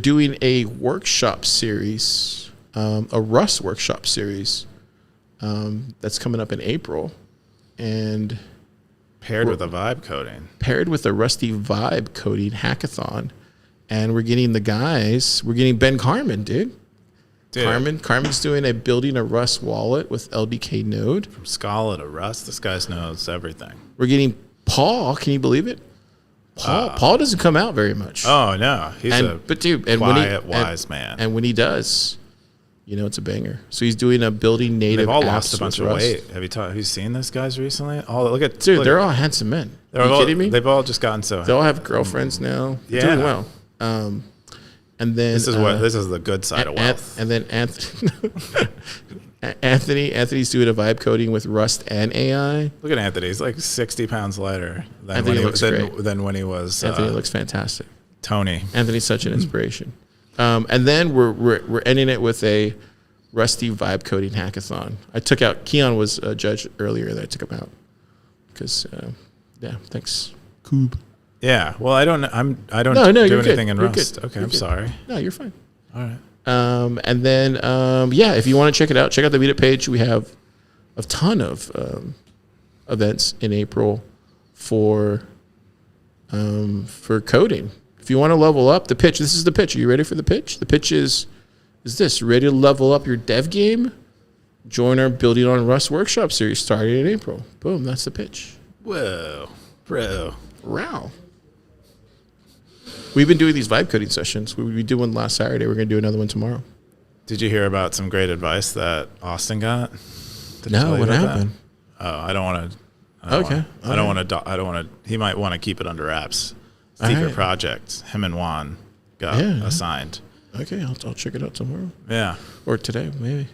doing a workshop series, a Rust workshop series that's coming up in April. And paired with a vibe coding. Paired with a Rusty vibe coding hackathon. And we're getting the guys, we're getting Ben Carman, dude. Carman's doing a building a Rust wallet with LDK node. From Scala to Rust, this guy knows everything. We're getting Paul, can you believe it? Paul doesn't come out very much. Oh, no. He's quiet, wise man. And when he does, you know, it's a banger. So he's doing a building native. They've all apps lost a bunch of Rust. weight. Have you seen these guys recently? Oh, They're all handsome men. Are you kidding me? They've all just gotten so. They all have girlfriends now. Yeah. Doing well. And then this is the good side of wealth. And then Anthony's doing a vibe coding with Rust and AI. Look at Anthony; he's like 60 pounds lighter than when he was. Anthony looks fantastic. Tony. Anthony's such an inspiration. And then we're ending it with a Rusty vibe coding hackathon. I took out Keyan was a judge earlier that I took him out because thanks, Coob. Yeah, well, I don't do anything in Rust. Good. Okay, I'm sorry. No, you're fine. All right. And then, if you want to check it out, check out the meetup page. We have a ton of events in April for coding. If you want to level up, the pitch. This is the pitch. Are you ready for the pitch? The pitch is this: ready to level up your dev game? Join our Building on Rust workshop series starting in April. Boom, that's the pitch. Whoa, bro. Wow. We've been doing these vibe coding sessions. We did one last Saturday. We're going to do another one tomorrow. Did you hear about some great advice that Austin got? No, what happened? Oh, I don't want to. I don't want to. He might want to keep it under wraps. Secret project. Him and Juan got assigned. Okay, I'll check it out tomorrow. Yeah, or today maybe.